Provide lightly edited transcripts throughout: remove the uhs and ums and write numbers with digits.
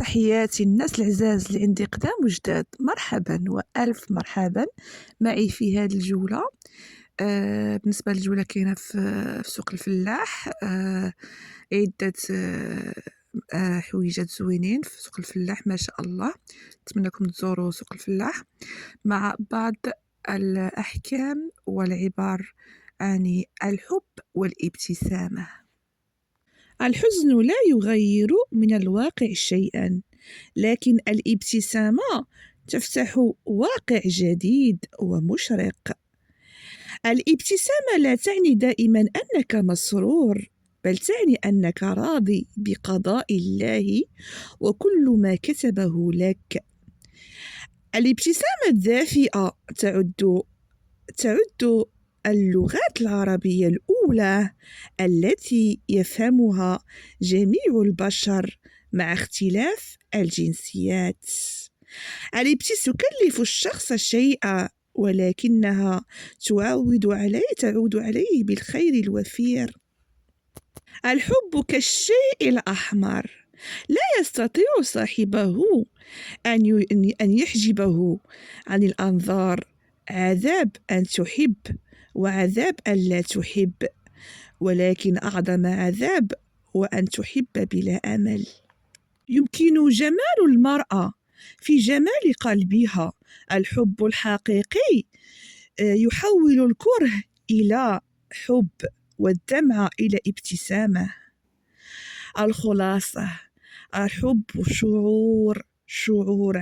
تحياتي الناس العزاز اللي عندي قدام وجداد، مرحبا وألف مرحبا معي في هذه الجولة. بالنسبة للجولة كاينة في سوق الفلاح. عدة حويجات زوينين في سوق الفلاح ما شاء الله. نتمنىكم تزوروا سوق الفلاح مع بعض الأحكام والعبار عن الحب والابتسامة. الحزن لا يغير من الواقع شيئا، لكن الابتسامة تفتح واقع جديد ومشرق. الابتسامة لا تعني دائما أنك مسرور، بل تعني أنك راضي بقضاء الله وكل ما كتبه لك. الابتسامة الدافئة تعد اللغات العربية الأولى التي يفهمها جميع البشر مع اختلاف الجنسيات. الابتسامة تكلف الشخص شيئا، ولكنها تعود عليه بالخير الوفير. الحب كالشيء الأحمر، لا يستطيع صاحبه أن يحجبه عن الأنظار. عذاب أن تحب وعذاب أن لا تحب، ولكن أعظم عذاب هو أن تحب بلا أمل. يمكن جمال المرأة في جمال قلبها. الحب الحقيقي يحول الكره إلى حب والدمع إلى ابتسامة. الخلاصة: الحب شعور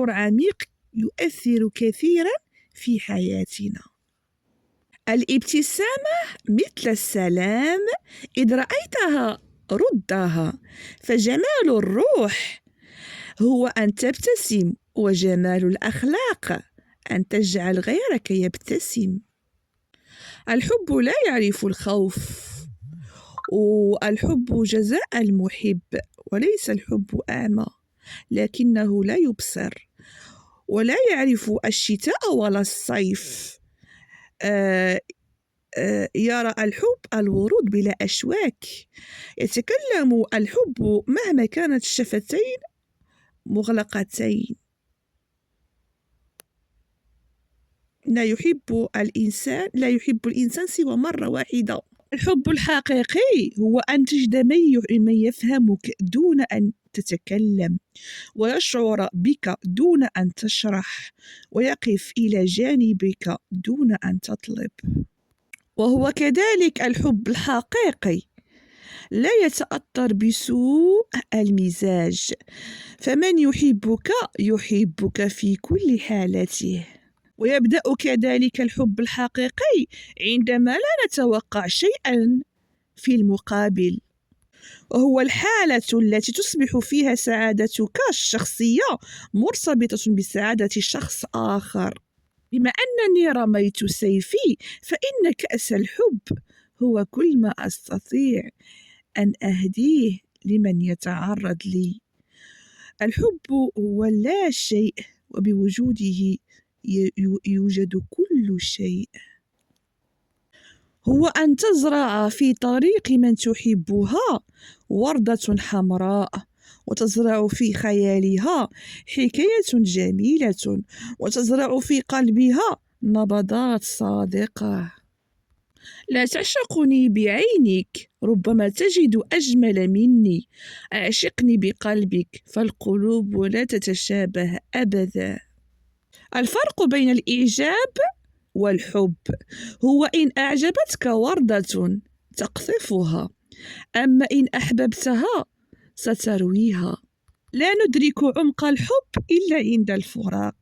عميق يؤثر كثيرا في حياتنا. الابتسامة مثل السلام، إذ رأيتها ردها. فجمال الروح هو أن تبتسم، وجمال الأخلاق أن تجعل غيرك يبتسم. الحب لا يعرف الخوف، والحب جزاء المحب. وليس الحب أعمى، لكنه لا يبصر ولا يعرف الشتاء ولا الصيف. يرى الحب الورود بلا أشواك. يتكلم الحب مهما كانت الشفتين مغلقتين. لا يحب الإنسان سوى مرة واحدة. الحب الحقيقي هو أن تجد من يفهمك دون أن تتكلم، ويشعر بك دون أن تشرح، ويقف إلى جانبك دون أن تطلب. وهو كذلك الحب الحقيقي لا يتأثر بسوء المزاج، فمن يحبك في كل حالته. ويبدأ كذلك الحب الحقيقي عندما لا نتوقع شيئا في المقابل، وهو الحالة التي تصبح فيها سعادتك الشخصية مرتبطة بسعادة شخص آخر. بما أنني رميت سيفي، فإن كأس الحب هو كل ما أستطيع أن أهديه لمن يتعرض لي. الحب هو لا شيء، وبوجوده يوجد كل شيء. هو أن تزرع في طريق من تحبها وردة حمراء، وتزرع في خيالها حكاية جميلة، وتزرع في قلبها نبضات صادقة. لا تعشقني بعينك، ربما تجد أجمل مني. أعشقني بقلبك، فالقلوب لا تتشابه أبدا. الفرق بين الإعجاب والحب هو إن أعجبتك وردة تقطفها، أما إن أحببتها سترويها. لا ندرك عمق الحب إلا عند الفراق.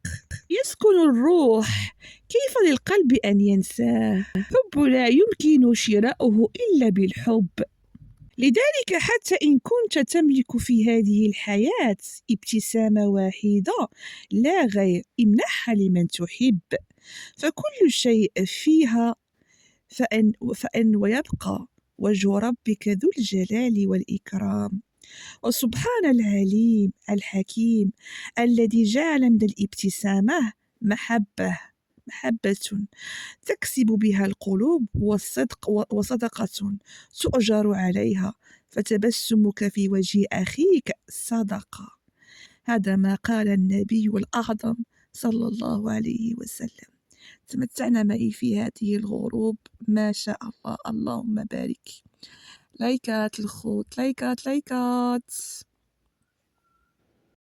يسكن الروح، كيف للقلب أن ينساه؟ الحب لا يمكن شراؤه إلا بالحب. لذلك حتى إن كنت تملك في هذه الحياة ابتسامة واحدة لا غير، امنحها لمن تحب، فكل شيء فيها ويبقى وجه ربك ذو الجلال والإكرام. وسبحان العليم الحكيم الذي جعل من الابتسامة محبة تكسب بها القلوب، وصدقة تؤجر عليها. فتبسمك في وجه أخيك صدقة. هذا ما قال النبي الأعظم صلى الله عليه وسلم. تمتعنا معي في هذه الغروب ما شاء الله، اللهم بارك. لايكات الخوت، لايكات لايكات.